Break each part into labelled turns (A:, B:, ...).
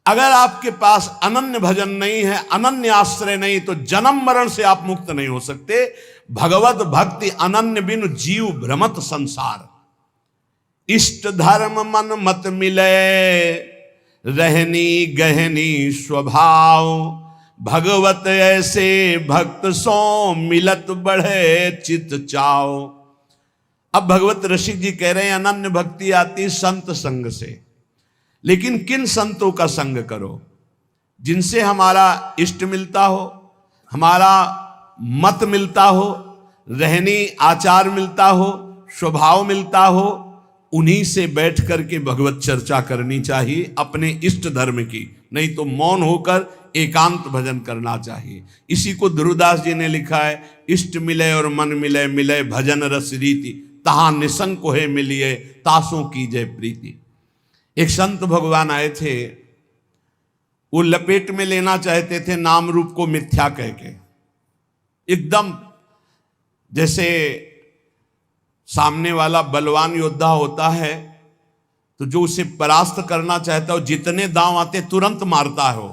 A: अगर आपके पास अनन्य भजन नहीं है, अनन्य आश्रय नहीं, तो जन्म मरण से आप मुक्त नहीं हो सकते। भगवत भक्ति अनन्य बिनु जीव भ्रमत संसार। इष्ट धर्म मन मत मिले, रहनी गहनी स्वभाव। भगवत ऐसे भक्त सो, मिलत बढ़े चित चाव। अब भगवत रसिक जी कह रहे हैं अनन्य भक्ति आती संत संग से, लेकिन किन संतों का संग करो? जिनसे हमारा इष्ट मिलता हो, हमारा मत मिलता हो, रहनी आचार मिलता हो, स्वभाव मिलता हो, उन्हीं से बैठ करके भगवत चर्चा करनी चाहिए अपने इष्ट धर्म की। नहीं तो मौन होकर एकांत भजन करना चाहिए। इसी को ध्रुवदास जी ने लिखा है, इष्ट मिले और मन मिले, मिले भजन रस रीति। तहां निसंक है मिलिए, तासों की जय प्रीति। एक संत भगवान आए थे, वो लपेट में लेना चाहते थे नाम रूप को मिथ्या कह के। एकदम जैसे सामने वाला बलवान योद्धा होता है तो जो उसे परास्त करना चाहता है, जितने दांव आते तुरंत मारता है।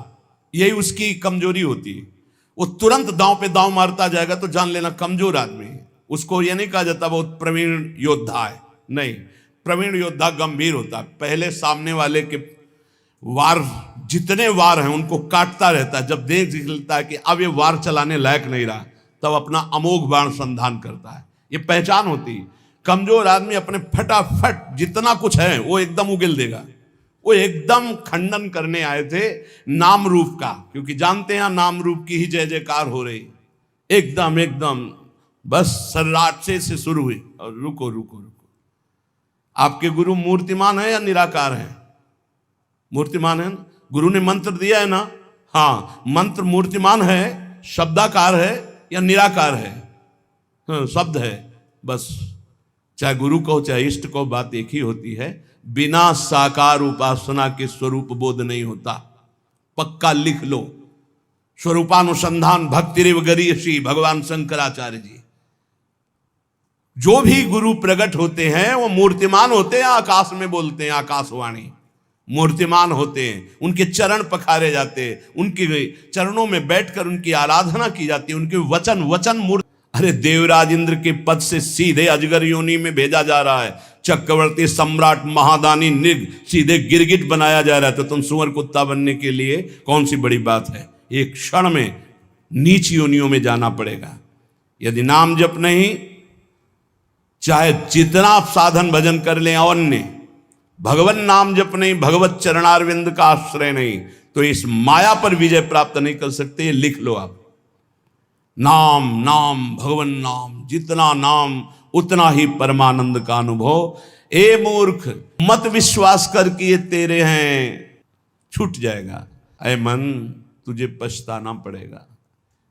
A: यही उसकी कमजोरी होती है। वो तुरंत दांव पे दांव मारता जाएगा तो जान लेना कमजोर आदमी है। उसको यह नहीं कहा जाता बहुत प्रवीण योद्धा है, नहीं। प्रवीण योद्धा गंभीर होता है। पहले सामने वाले के वार, जितने वार हैं उनको काटता रहता है। जब देख लेता है कि अब ये वार चलाने लायक नहीं रहा, तब अपना अमोघ बाण संधान करता है। ये पहचान होती है। कमजोर आदमी अपने फटाफट जितना कुछ है वो एकदम उगल देगा। वो एकदम खंडन करने आए थे नाम रूप का, क्योंकि जानते हैं नाम रूप की ही जय जयकार हो रही। एकदम एकदम बस सर्राटे से शुरू हुई और रुको रुको रुको। आपके गुरु मूर्तिमान है या निराकार है? मूर्तिमान है ना। गुरु ने मंत्र दिया है ना, हाँ। मंत्र मूर्तिमान है, शब्दाकार है या निराकार है? हाँ, शब्द है बस। चाहे गुरु कहो चाहे इष्ट कहो, बात एक ही होती है। बिना साकार उपासना के स्वरूप बोध नहीं होता। पक्का लिख लो। स्वरूपानुसंधान भक्तिरेव गरीयसी, भगवान शंकराचार्य जी। जो भी गुरु प्रकट होते हैं वो मूर्तिमान होते हैं। आकाश में बोलते हैं, आकाशवाणी मूर्तिमान होते हैं। उनके चरण पखारे जाते हैं, उनके चरणों में बैठकर उनकी आराधना की जाती है। उनके वचन वचन मूर्ति। अरे देवराज इंद्र के पद से सीधे अजगर योनि में भेजा जा रहा है। चक्रवर्ती सम्राट महादानी निग सीधे गिरगिट बनाया जा रहा है। तो तुम सुअर कुत्ता बनने के लिए कौन सी बड़ी बात है? एक क्षण में नीच योनियों में जाना पड़ेगा। यदि नाम जप नहीं, चाहे जितना आप साधन भजन कर लें, अन्य भगवान नाम जप नहीं, भगवत चरणारविंद का आश्रय नहीं, तो इस माया पर विजय प्राप्त नहीं कर सकते। लिख लो आप। नाम नाम भगवान नाम, जितना नाम उतना ही परमानंद का अनुभव। ए मूर्ख, मत विश्वास कर कि ये तेरे हैं, छूट जाएगा। ऐ मन, तुझे पछताना पड़ेगा।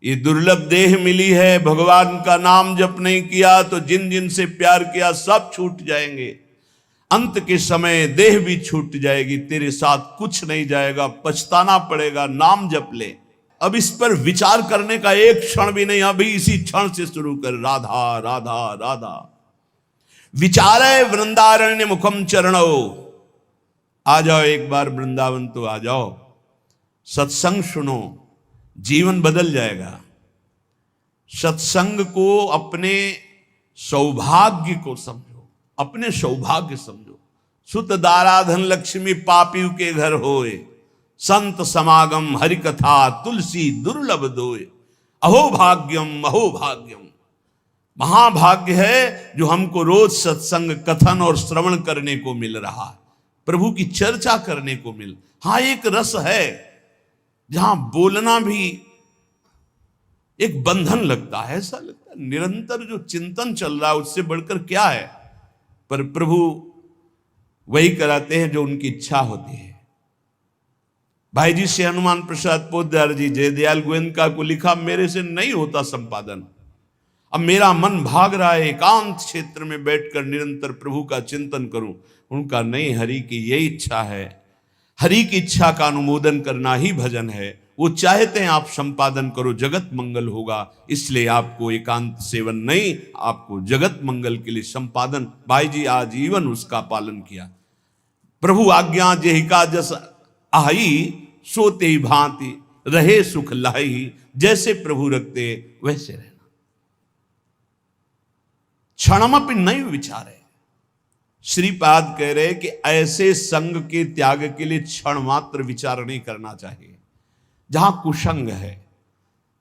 A: ये दुर्लभ देह मिली है, भगवान का नाम जप नहीं किया तो जिन जिन से प्यार किया सब छूट जाएंगे। अंत के समय देह भी छूट जाएगी, तेरे साथ कुछ नहीं जाएगा, पछताना पड़ेगा। नाम जप ले। अब इस पर विचार करने का एक क्षण भी नहीं, अभी इसी क्षण से शुरू कर। राधा राधा राधा विचारे वृंदारण्य मुखम चरणो। आ जाओ एक बार वृंदावन तो आ जाओ, सत्संग सुनो, जीवन बदल जाएगा। सत्संग को अपने सौभाग्य को समझो, अपने सौभाग्य समझो। सुत दाराधन लक्ष्मी पापी के घर होए, संत समागम हरि कथा तुलसी दुर्लभ दोए। अहो भाग्यम अहो भाग्यम। महाभाग्य है जो हमको रोज सत्संग कथन और श्रवण करने को मिल रहा है, प्रभु की चर्चा करने को मिल। हाँ, एक रस है जहां बोलना भी एक बंधन लगता है। ऐसा लगता है निरंतर जो चिंतन चल रहा है उससे बढ़कर क्या है। पर प्रभु वही कराते हैं जो उनकी इच्छा होती है। भाई जी से हनुमान प्रसाद पोद्दार जी जयदयाल गोयनका को लिखा, मेरे से नहीं होता संपादन। अब मेरा मन भाग रहा है एकांत क्षेत्र में बैठकर निरंतर प्रभु का चिंतन करूं। उनका नहीं, हरि की यही इच्छा है। हरि की इच्छा का अनुमोदन करना ही भजन है। वो चाहते हैं आप संपादन करो, जगत मंगल होगा। इसलिए आपको एकांत सेवन नहीं, आपको जगत मंगल के लिए संपादन। भाई जी आजीवन उसका पालन किया। प्रभु आज्ञा जेहिका जस आई, सोते ही भांति रहे सुख लाही, जैसे प्रभु रखते वैसे रहना। क्षणमपि नहीं विचारे। श्रीपाद कह रहे कि ऐसे संग के त्याग के लिए क्षण मात्र विचार नहीं करना चाहिए। जहां कुसंग है,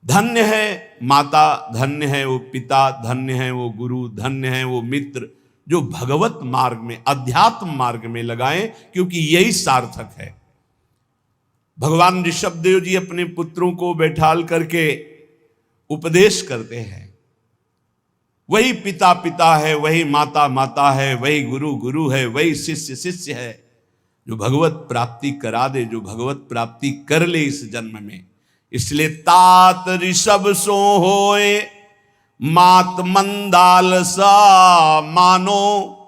A: धन्य है माता, धन्य है वो पिता, धन्य है वो गुरु, धन्य है वो मित्र जो भगवत मार्ग में, अध्यात्म मार्ग में लगाएं, क्योंकि यही सार्थक है। भगवान ऋषभदेव जी अपने पुत्रों को बैठाल करके उपदेश करते हैं। वही पिता पिता है, वही माता माता है, वही गुरु गुरु है, वही शिष्य शिष्य है, जो भगवत प्राप्ति करा दे, जो भगवत प्राप्ति कर ले इस जन्म में। इसलिए तात ऋषभ सो होए, मात मंदाल सा मानो,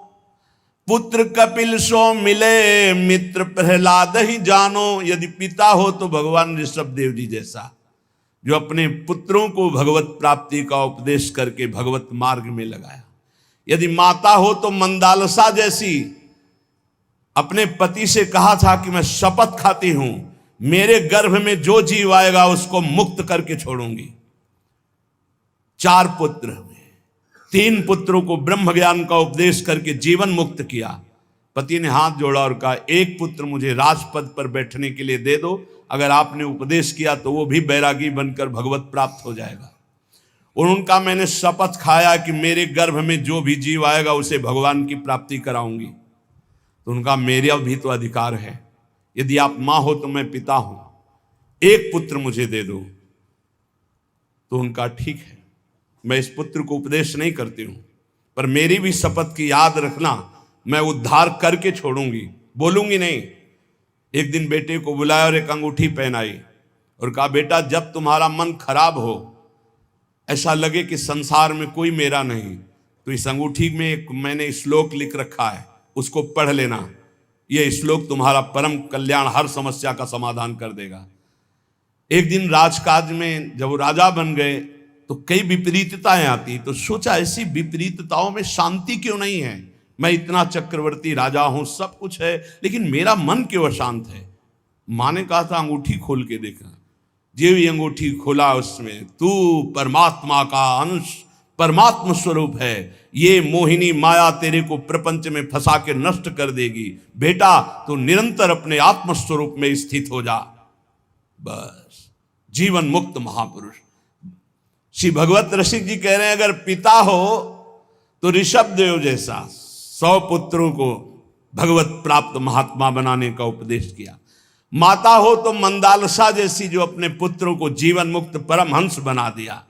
A: पुत्र कपिल सो मिले, मित्र प्रहलाद ही जानो। यदि पिता हो तो भगवान ऋषभदेव जी जैसा, जो अपने पुत्रों को भगवत प्राप्ति का उपदेश करके भगवत मार्ग में लगाया। यदि माता हो तो मंदालसा जैसी, अपने पति से कहा था कि मैं शपथ खाती हूं, मेरे गर्भ में जो जीव आएगा उसको मुक्त करके छोड़ूंगी। 4 पुत्र हुए, 3 पुत्रों को ब्रह्म ज्ञान का उपदेश करके जीवन मुक्त किया। पति ने हाथ जोड़ा और कहा, एक पुत्र मुझे राजपद पर बैठने के लिए दे दो, अगर आपने उपदेश किया तो वो भी बैरागी बनकर भगवत प्राप्त हो जाएगा। और उनका मैंने शपथ खाया कि मेरे गर्भ में जो भी जीव आएगा उसे भगवान की प्राप्ति कराऊंगी। तो उनका मेरा भी तो अधिकार है, यदि आप मां हो तो मैं पिता हूं, एक पुत्र मुझे दे दो। तो उनका ठीक है, मैं इस पुत्र को उपदेश नहीं करती हूं, पर मेरी भी शपथ की याद रखना, मैं उद्धार करके छोड़ूंगी, बोलूंगी नहीं। एक दिन बेटे को बुलाया और एक अंगूठी पहनाई और कहा, बेटा जब तुम्हारा मन खराब हो, ऐसा लगे कि संसार में कोई मेरा नहीं, तो इस अंगूठी में एक मैंने श्लोक लिख रखा है, उसको पढ़ लेना। यह श्लोक तुम्हारा परम कल्याण, हर समस्या का समाधान कर देगा। एक दिन राजकाज में जब वो राजा बन गए तो कई विपरीतताएं आती, तो सोचा ऐसी विपरीतताओं में शांति क्यों नहीं है। मैं इतना चक्रवर्ती राजा हूं, सब कुछ है, लेकिन मेरा मन क्यों अशांत है। मां ने कहा था अंगूठी खोल के देखा। जो भी अंगूठी खोला उसमें तू परमात्मा का अंश, परमात्मा स्वरूप है, ये मोहिनी माया तेरे को प्रपंच में फंसा के नष्ट कर देगी। बेटा तो निरंतर अपने आत्म स्वरूप में स्थित हो जा, बस जीवन मुक्त महापुरुष। श्री भगवत रसिक जी कह रहे हैं, अगर पिता हो तो ऋषभदेव जैसा 100 पुत्रों को भगवत प्राप्त महात्मा बनाने का उपदेश किया। माता हो तो मंदालसा जैसी, जो अपने पुत्रों को जीवन मुक्त परमहंस बना दिया।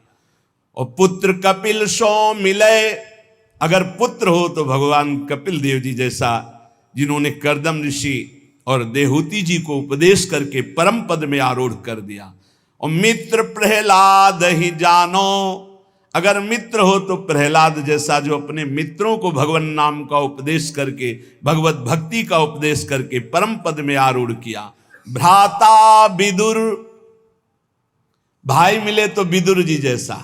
A: और पुत्र कपिल सो मिले, अगर पुत्र हो तो भगवान कपिल देव जी जैसा, जिन्होंने कर्दम ऋषि और देहूति जी को उपदेश करके परम पद में आरूढ़ कर दिया। और मित्र प्रहलाद ही जानो, अगर मित्र हो तो प्रहलाद जैसा, जो अपने मित्रों को भगवान नाम का उपदेश करके, भगवत भक्ति का उपदेश करके परम पद में आरूढ़ किया। भ्राता विदुर, भाई मिले तो विदुर जी जैसा,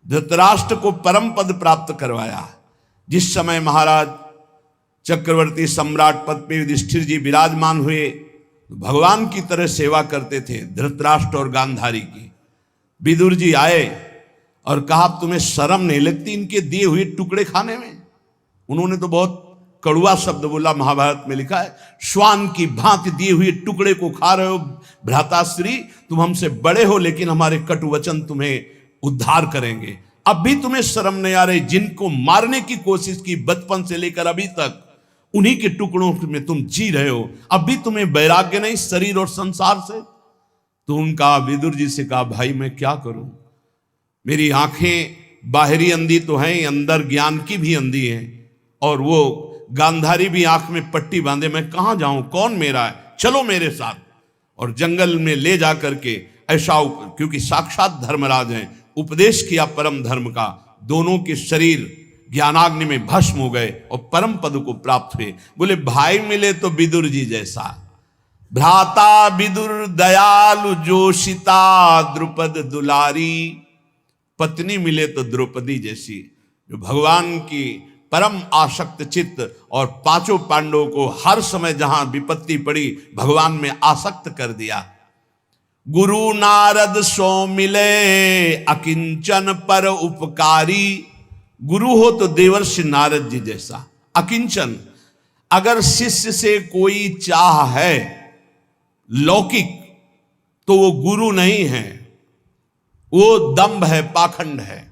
A: धृतराष्ट्र को परम पद प्राप्त करवाया। जिस समय महाराज चक्रवर्ती सम्राट पद पे युधिष्ठिर जी विराजमान हुए, भगवान की तरह सेवा करते थे धृतराष्ट्र और गांधारी की। विदुर जी आए और कहा, तुम्हें शर्म नहीं लगती इनके दिए हुए टुकड़े खाने में। उन्होंने तो बहुत कड़वा शब्द बोला, महाभारत में लिखा है, श्वान की भांति दिए हुए टुकड़े को खा रहे हो भ्राताश्री, तुम हमसे बड़े हो लेकिन हमारे कटु वचन तुम्हें उद्धार करेंगे। अब भी तुम्हें शर्म नहीं आ रही, जिनको मारने की कोशिश की बचपन से लेकर अभी तक, उन्हीं के टुकड़ों में तुम जी रहे हो, अब भी तुम्हें वैराग्य नहीं शरीर और संसार से। तो उनका विदुर जी से कहा, भाई मैं क्या करूं, मेरी आंखें बाहरी अंधी तो हैं, अंदर ज्ञान की भी अंधी हैं, और वो गांधारी भी आंख में पट्टी बांधे, मैं कहां जाऊं, कौन मेरा है, चलो मेरे साथ। और जंगल में ले जा करके ऐसा, क्योंकि साक्षात धर्मराज हैं, उपदेश किया परम धर्म का। दोनों के शरीर ज्ञानाग्नि में भस्म हो गए और परम पद को प्राप्त हुए। बोले भाई मिले तो विदुर जी जैसा, भ्राता विदुर दयालु जोशिता द्रुपद दुलारी, पत्नी मिले तो द्रौपदी जैसी, जो भगवान की परम आसक्त चित्त, और 5 पांडवों को हर समय जहां विपत्ति पड़ी भगवान में आसक्त कर दिया। गुरु नारद सो मिले अकिंचन पर उपकारी। गुरु हो तो देवर्षि नारद जी जैसा अकिंचन। अगर शिष्य से कोई चाह है लौकिक तो वो गुरु नहीं है, वो दंभ है, पाखंड है।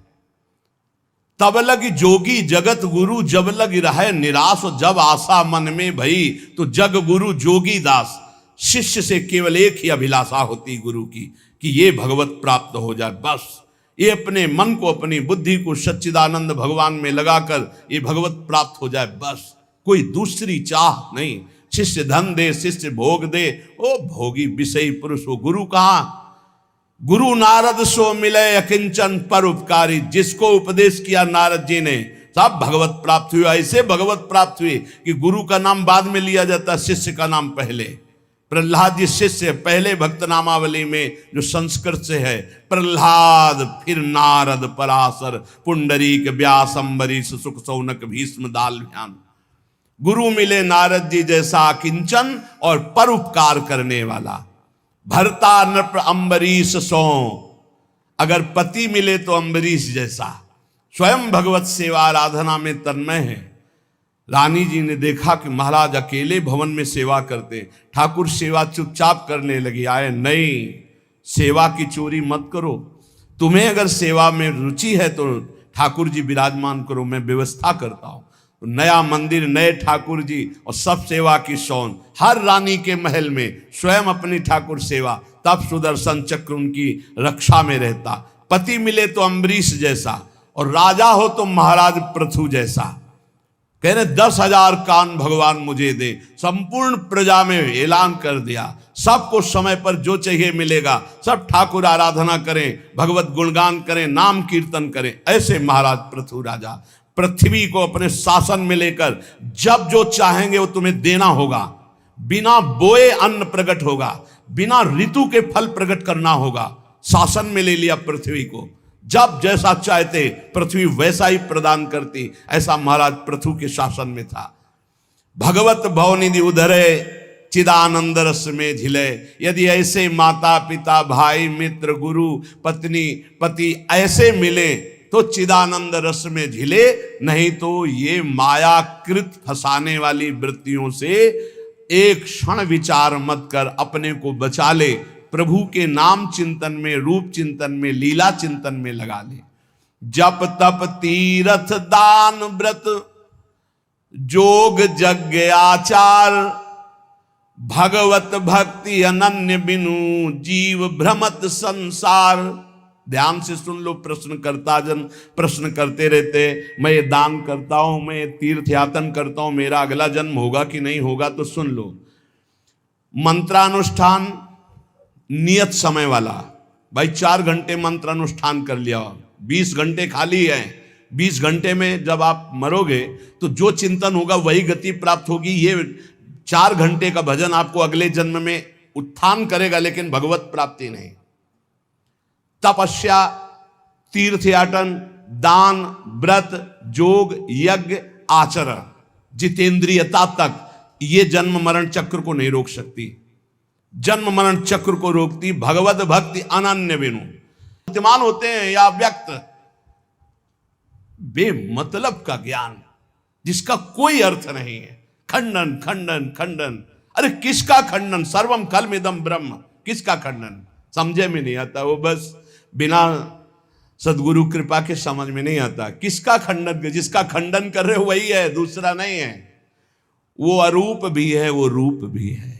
A: तब लग जोगी जगत गुरु, जब लग रहे निराश, और जब आशा मन में भई तो जग गुरु जोगी दास। शिष्य से केवल एक ही अभिलाषा होती गुरु की कि ये भगवत प्राप्त हो जाए, बस ये अपने मन को, अपनी बुद्धि को सच्चिदानंद भगवान में लगाकर ये भगवत प्राप्त हो जाए, बस कोई दूसरी चाह नहीं। शिष्य धन दे, शिष्य भोग दे, ओ भोगी विषयी पुरुष हो। गुरु कहाँ? गुरु नारद सो मिले अकिंचन पर उपकारी। जिसको उपदेश किया नारद जी ने सब भगवत प्राप्त हुआ। ऐसे भगवत प्राप्त हुई कि गुरु का नाम बाद में लिया जाता, शिष्य का नाम पहले। प्रहलाद जी शिष्य, पहले भक्त नामावली में जो संस्कृत से है प्रहलाद, फिर नारद, पराशर, पुंडरीक, व्यास, अम्बरीश, सुख, सौनक, भीष्म, दालभ्यान। गुरु मिले नारद जी जैसा किंचन और परोपकार करने वाला। भरता नृप अम्बरीश सो, अगर पति मिले तो अम्बरीश जैसा। स्वयं भगवत सेवा आराधना में तन्मय है। रानी जी ने देखा कि महाराज अकेले भवन में सेवा करते, ठाकुर सेवा चुपचाप करने लगी। आए, नहीं, सेवा की चोरी मत करो। तुम्हें अगर सेवा में रुचि है तो ठाकुर जी विराजमान करो, मैं व्यवस्था करता हूं। नया मंदिर, नए ठाकुर जी और सब सेवा की शौन। हर रानी के महल में स्वयं अपनी ठाकुर सेवा, तब सुदर्शन चक्र उनकी रक्षा में रहता। पति मिले तो अम्बरीश जैसा और राजा हो तो महाराज पृथु जैसा। कह रहे 10,000 कान भगवान मुझे दे। संपूर्ण प्रजा में ऐलान कर दिया, सबको समय पर जो चाहिए मिलेगा। सब ठाकुर आराधना करें, भगवत गुणगान करें, नाम कीर्तन करें। ऐसे महाराज पृथु राजा पृथ्वी को अपने शासन में लेकर जब जो चाहेंगे वो तुम्हें देना होगा। बिना बोए अन्न प्रकट होगा, बिना ऋतु के फल प्रकट करना होगा। शासन में ले लिया पृथ्वी को, जब जैसा चाहते पृथ्वी वैसा ही प्रदान करती। ऐसा महाराज पृथु के शासन में था। भगवत भवनिधि उधरे चिदानंद रस में झिले। यदि ऐसे माता पिता भाई मित्र गुरु पत्नी पति ऐसे मिले तो चिदानंद रस में झिले, नहीं तो ये मायाकृत फंसाने वाली वृत्तियों से एक क्षण विचार मत कर अपने को बचा ले। प्रभु के नाम चिंतन में, रूप चिंतन में, लीला चिंतन में लगा ले। जप तप तीर्थ दान व्रत जोग यज्ञ आचार, भगवत भक्ति अनन्य बिनु जीव भ्रमत संसार। ध्यान से सुन लो। प्रश्नकर्ता जन प्रश्न करते रहते, मैं ये दान करता हूं, मैं ये तीर्थ यातन करता हूं, मेरा अगला जन्म होगा कि नहीं होगा? तो सुन लो, मंत्रानुष्ठान नियत समय वाला। भाई 4 घंटे मंत्रानुष्ठान कर लिया, 20 घंटे खाली है। 20 घंटे में जब आप मरोगे तो जो चिंतन होगा वही गति प्राप्त होगी। ये 4 घंटे का भजन आपको अगले जन्म में उत्थान करेगा, लेकिन भगवत प्राप्ति नहीं। तपस्या, तीर्थयाटन, दान, व्रत, जोग, यज्ञ, आचरण, जितेंद्रियता तक ये जन्म मरण चक्र को नहीं रोक सकती। जन्म मरण चक्र को रोकती भगवत भक्ति अनन्य बिनु। वर्तमान होते हैं या व्यक्त, बेमतलब का ज्ञान जिसका कोई अर्थ नहीं है। खंडन खंडन खंडन। अरे किसका खंडन? सर्वम कलमिदम ब्रह्म। किसका खंडन? समझे में नहीं आता। वो बस बिना सदगुरु कृपा के समझ में नहीं आता। किसका खंडन? जिसका खंडन कर रहे हो वही है, दूसरा नहीं है। वो अरूप भी है, वो रूप भी है,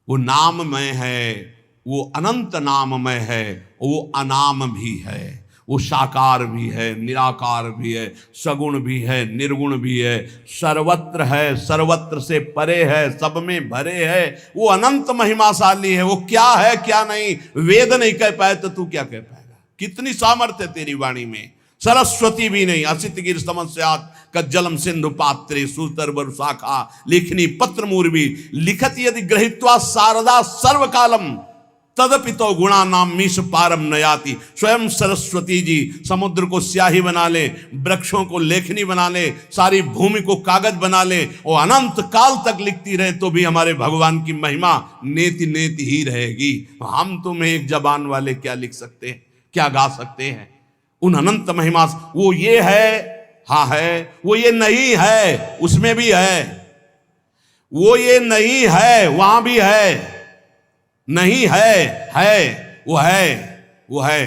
A: वो नाममय है, वो अनंत नाममय है, वो अनाम भी है, वो साकार भी है, निराकार भी है, सगुण भी है, निर्गुण भी है, सर्वत्र है, सर्वत्र से परे है, सब में भरे है। वो अनंत महिमाशाली है। वो क्या है क्या नहीं वेद नहीं कह पाए तो तू क्या कह पाएगा? कितनी सामर्थ्य तेरी वाणी में। सरस्वती भी नहीं, असित गिर समस्यात कज्जलम सिंधु पात्रे सूतर शाखा लेखनी पत्र मूर्वी लिखत यदि ग्रहित्वा शारदा सर्वकालम। तदपि तो गुणा नाम मीश पारम नयाति। स्वयं सरस्वती जी समुद्र को स्याही बना ले, वृक्षों को लेखनी बना ले, सारी भूमि को कागज बना ले और अनंत काल तक लिखती रहे तो भी हमारे भगवान की महिमा नेति नेति ही रहेगी। हम तुम एक जबान वाले क्या लिख सकते हैं, क्या गा सकते हैं उन अनंत महिमा। वो ये है, हाँ है, वो ये नहीं है, उसमें भी है, वो ये नहीं है, वहां भी है, नहीं है, वो है, वो है,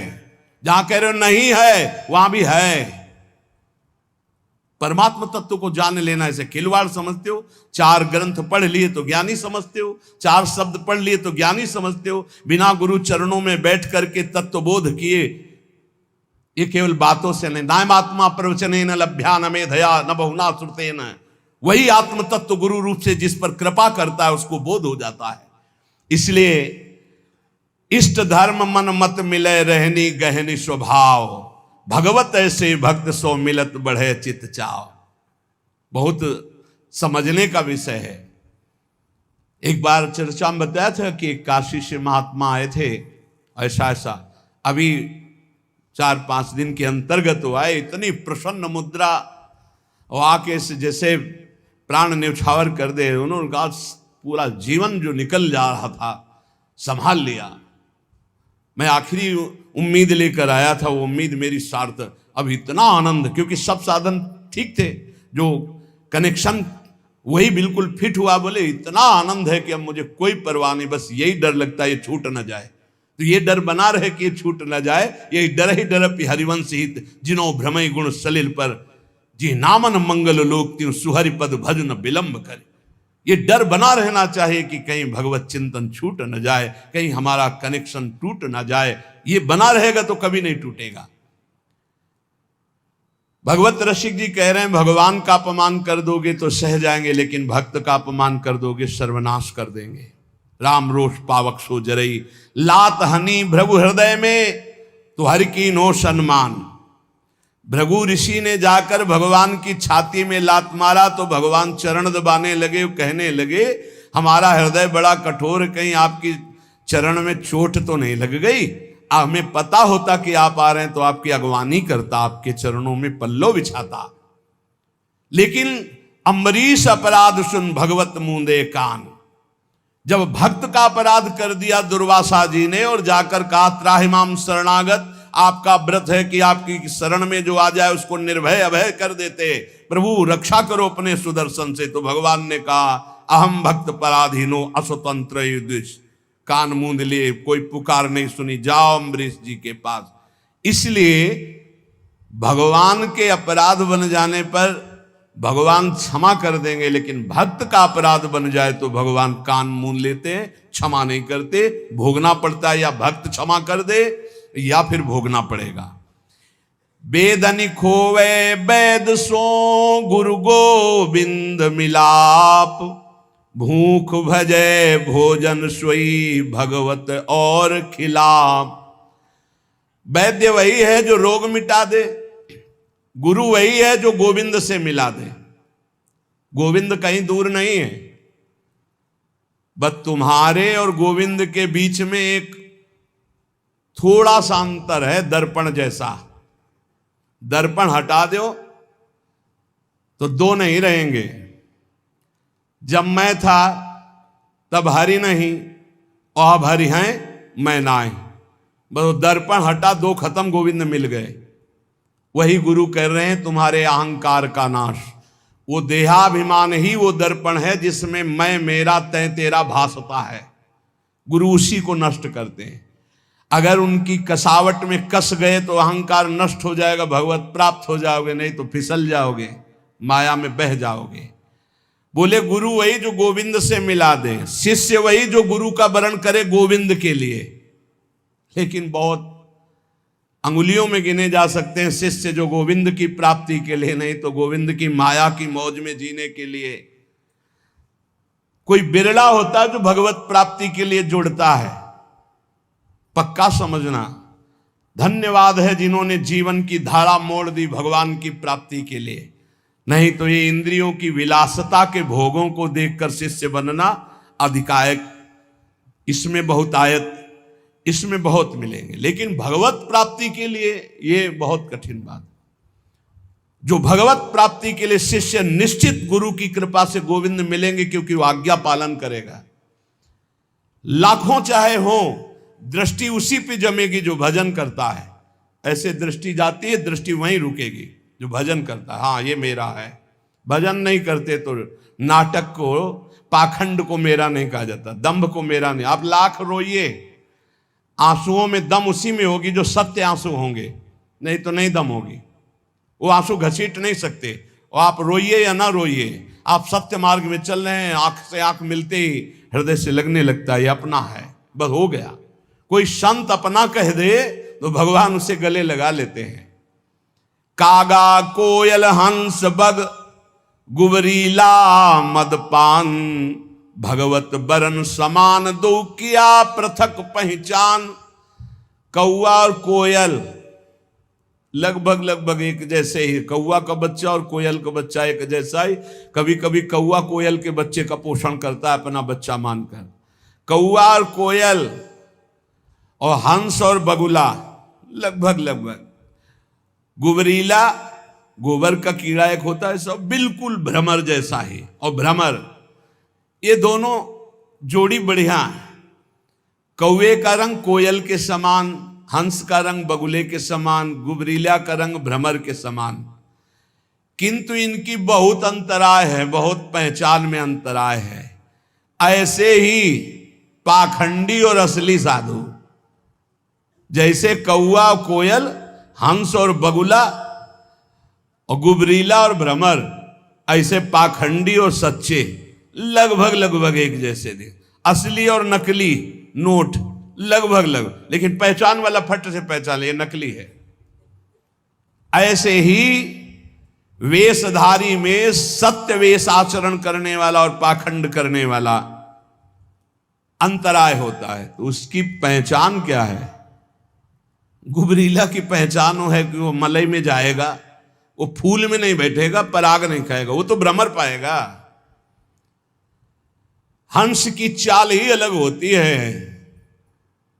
A: जहां कह रहे हो नहीं है वहां भी है। परमात्मा तत्व को जान लेना ऐसे खिलवाड़ समझते हो? 4 ग्रंथ पढ़ लिए तो ज्ञानी समझते हो, 4 शब्द पढ़ लिए तो ज्ञानी समझते हो, बिना गुरु चरणों में बैठ करके तत्वबोध किए ये केवल बातों से नहीं। नायम आत्मा प्रवचने न लभ्या न मेधया न बहुना श्रुते न। वही आत्म तत्व गुरु रूप से जिस पर कृपा करता है उसको बोध हो जाता है। इसलिए इष्ट धर्म मन मत मिले रहनी गहनी स्वभाव, भगवत ऐसे भक्त सो मिलत बढ़े चित चाव। बहुत समझने का विषय है। एक बार चर्चा में बताया था कि काशी से महात्मा आए थे, ऐसा ऐसा अभी 4-5 दिन के अंतर्गत वो आए, इतनी प्रसन्न मुद्रा और आके से जैसे प्राण न्यौछावर कर दे। उन्होंने कहा पूरा जीवन जो निकल जा रहा था संभाल लिया। मैं आखिरी उम्मीद लेकर आया था, वो उम्मीद मेरी सार्थक। अब इतना आनंद, क्योंकि सब साधन ठीक थे, जो कनेक्शन वही बिल्कुल फिट हुआ। बोले इतना आनंद है कि अब मुझे कोई परवाह नहीं, बस यही डर लगता है ये छूट न जाए। तो ये डर बना रहे कि ये छूट न जाए, यही डर ही डर हरिवंश हित जिनो भ्रमय गुण सलिल पर, जी नामन मंगल लोक त्यों सुहरि पद भजन विलंब करे। ये डर बना रहना चाहिए कि कहीं भगवत चिंतन छूट न जाए, कहीं हमारा कनेक्शन टूट न जाए। ये बना रहेगा तो कभी नहीं टूटेगा। भगवत रसिक जी कह रहे हैं भगवान का अपमान कर दोगे तो सह जाएंगे, लेकिन भक्त का अपमान कर दोगे सर्वनाश कर देंगे। राम रोष पावक सो जरई, लात हनी भृगु हृदय में तो हर की नो सम्मान। भृगु ऋषि ने जाकर भगवान की छाती में लात मारा तो भगवान चरण दबाने लगे, कहने लगे हमारा हृदय बड़ा कठोर है, कहीं आपकी चरण में चोट तो नहीं लग गई। हमें पता होता कि आप आ रहे हैं तो आपकी अगवानी करता, आपके चरणों में पल्लो बिछाता। लेकिन अम्बरीश अपराध सुन भगवत मूंदे कान। जब भक्त का अपराध कर दिया दुर्वासा जी ने और जाकर कहा त्राहिमाम शरणागत, आपका व्रत है कि आपकी शरण में जो आ जाए उसको निर्भय अभय कर देते, प्रभु रक्षा करो अपने सुदर्शन से। तो भगवान ने कहा अहम भक्त पराधीनो अस्वतंत्र युधिष्ठ। कान मूंद लिए, कोई पुकार नहीं सुनी, जाओ अम्बरीश जी के पास। इसलिए भगवान के अपराध बन जाने पर भगवान क्षमा कर देंगे, लेकिन भक्त का अपराध बन जाए तो भगवान कान मूंद लेते हैं, क्षमा नहीं करते। भोगना पड़ता है, या भक्त क्षमा कर दे या फिर भोगना पड़ेगा। बेदनि खोवे बैद सो गुरु गोविंद मिलाप, भूख भजे भोजन सोई भगवत और खिलाप। वैद्य वही है जो रोग मिटा दे, गुरु वही है जो गोविंद से मिला दे। गोविंद कहीं दूर नहीं है, बस तुम्हारे और गोविंद के बीच में एक थोड़ा सा अंतर है, दर्पण जैसा। दर्पण हटा दो तो 2 नहीं रहेंगे। जब मैं था तब हरि नहीं और अब हरि हैं मैं नाहीं। बस दर्पण हटा, 2 खत्म, गोविंद मिल गए। वही गुरु कह रहे हैं तुम्हारे अहंकार का नाश। वो देहाभिमान ही वो दर्पण है जिसमें मैं मेरा तय तेरा भासता है। गुरु उसी को नष्ट करते हैं। अगर उनकी कसावट में कस गए तो अहंकार नष्ट हो जाएगा, भगवत प्राप्त हो जाओगे, नहीं तो फिसल जाओगे, माया में बह जाओगे। बोले गुरु वही जो गोविंद से मिला दे, शिष्य वही जो गुरु का वरण करे गोविंद के लिए। लेकिन बहुत अंगुलियों में गिने जा सकते हैं शिष्य जो गोविंद की प्राप्ति के लिए, नहीं तो गोविंद की माया की मौज में जीने के लिए। कोई बिरला होता है जो भगवत प्राप्ति के लिए जुड़ता है। पक्का समझना, धन्यवाद है जिन्होंने जीवन की धारा मोड़ दी भगवान की प्राप्ति के लिए। नहीं तो ये इंद्रियों की विलासता के भोगों को देखकर शिष्य बनना अधिकायक, इसमें बहुतायत। इसमें बहुत मिलेंगे, लेकिन भगवत प्राप्ति के लिए ये बहुत कठिन बात। जो भगवत प्राप्ति के लिए शिष्य निश्चित गुरु की कृपा से गोविंद मिलेंगे, क्योंकि वो आज्ञा पालन करेगा। लाखों चाहे हो, दृष्टि उसी पे जमेगी जो भजन करता है। ऐसे दृष्टि जाती है, दृष्टि वहीं रुकेगी जो भजन करता है। हाँ ये मेरा है, भजन नहीं करते तो नाटक को, पाखंड को मेरा नहीं कहा जाता, दंभ को मेरा नहीं। आप लाख रोइए, आंसुओं में दम उसी में होगी जो सत्य आंसू होंगे, नहीं तो नहीं दम होगी। वो आंसू घसीट नहीं सकते। और आप रोइए या ना रोइए, आप सत्य मार्ग में चल रहे हैं, आंख से आंख मिलते ही हृदय से लगने लगता है ये अपना है, बस हो गया। कोई संत अपना कह दे तो भगवान उसे गले लगा लेते हैं। कागा कोयल हंस बग गुबरीला मदपान, भगवत बरन समान दो किया पृथक पहचान। कौआ और कोयल लगभग एक जैसे ही, कौआ का बच्चा और कोयल का बच्चा एक जैसा ही। कभी कभी कौआ कोयल के बच्चे का पोषण करता है अपना बच्चा मानकर। कौआ और कोयल और हंस और बगुला लगभग। गुबरीला, गोबर का कीड़ा एक होता है, सब बिल्कुल भ्रमर जैसा ही। और भ्रमर, ये दोनों जोड़ी बढ़िया है। कौवे का रंग कोयल के समान, हंस का रंग बगुले के समान, गुबरीला का रंग भ्रमर के समान। किंतु इनकी बहुत अंतराय है, बहुत पहचान में अंतराय है। ऐसे ही पाखंडी और असली साधु, जैसे कौआ और कोयल, हंस और बगुला और गुबरीला और भ्रमर, ऐसे पाखंडी और सच्चे लगभग एक जैसे थे। असली और नकली नोट लगभग, लेकिन पहचान वाला फट से पहचान ले, नकली है। ऐसे ही वेशधारी में सत्य वेश आचरण करने वाला और पाखंड करने वाला अंतराय होता है। तो उसकी पहचान क्या है? गुबरीला की पहचान वो है कि वो मलई में जाएगा, वो फूल में नहीं बैठेगा, पराग नहीं खाएगा, वो तो भ्रमर पाएगा। हंस की चाल ही अलग होती है।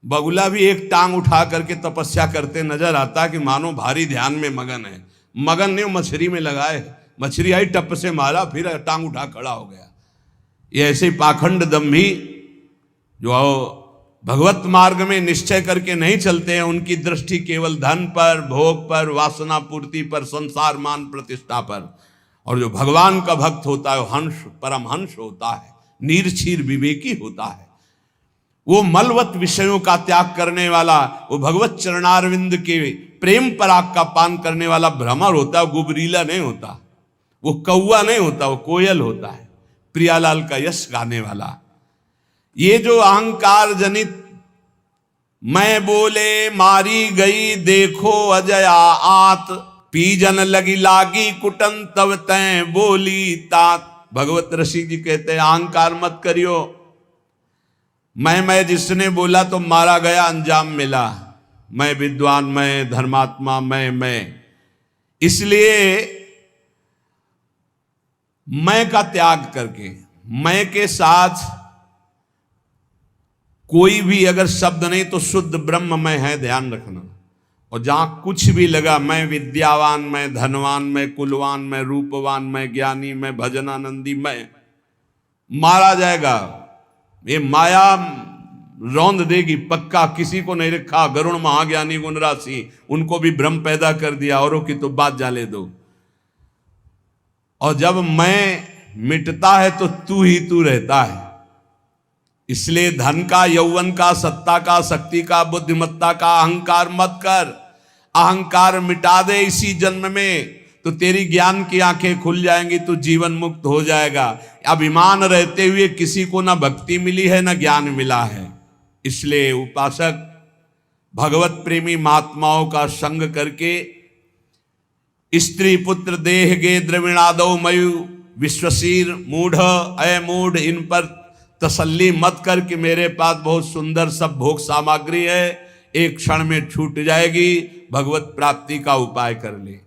A: बगुला भी एक टांग उठा करके तपस्या करते नजर आता है कि मानो भारी ध्यान में मगन है। मगन नहीं, मछली में लगाए, मछली आई टप से मारा, फिर टांग उठा खड़ा हो गया। ये ऐसे पाखंड दम्भी जो भगवत मार्ग में निश्चय करके नहीं चलते हैं, उनकी दृष्टि केवल धन पर, भोग पर, वासना पूर्ति पर, संसार मान प्रतिष्ठा पर। और जो भगवान का भक्त होता है वो हंस, परमहंस होता है, नीरछीर विवेकी होता है। वो मलवत विषयों का त्याग करने वाला, वो भगवत चरणारविंद के प्रेम पराग का पान करने वाला भ्रमर होता है। गुबरीला नहीं होता, वो कौआ नहीं होता, वो कोयल होता है, प्रियालाल का यश गाने वाला। ये जो अहंकार जनित मैं बोले मारी गई देखो अजया आत, पीजन लगी लागी कुटन तब तय बोली तात। भगवत ऋषि जी कहते हैं अहंकार मत करियो। मैं जिसने बोला तो मारा गया, अंजाम मिला। मैं विद्वान, मैं धर्मात्मा, मैं। इसलिए मैं का त्याग करके, मैं के साथ कोई भी अगर शब्द नहीं तो शुद्ध ब्रह्म में है, ध्यान रखना। और जहां कुछ भी लगा, मैं विद्यावान, मैं धनवान, मैं कुलवान, मैं रूपवान, मैं ज्ञानी, मैं भजनानंदी, मैं, मारा जाएगा। ये माया रौंद देगी पक्का। किसी को नहीं रखा, गरुण महाज्ञानी गुण राशि, उनको भी भ्रम पैदा कर दिया, औरों की तो बात जाले दो। और जब मैं मिटता है तो तू ही तू रहता है। इसलिए धन का, यौवन का, सत्ता का, शक्ति का, बुद्धिमत्ता का अहंकार मत कर। अहंकार मिटा दे इसी जन्म में तो तेरी ज्ञान की आंखें खुल जाएंगी, तो जीवन मुक्त हो जाएगा। अभिमान रहते हुए किसी को ना भक्ति मिली है ना ज्ञान मिला है। इसलिए उपासक भगवत प्रेमी महात्माओं का संग करके स्त्री पुत्र देह गे द्रविणादो मयु विश्वशीर मूढ़ अय मूढ़, इन पर तसल्ली मत कर कि मेरे पास बहुत सुंदर सब भोग सामग्री है, एक क्षण में छूट जाएगी। भगवत प्राप्ति का उपाय कर ले।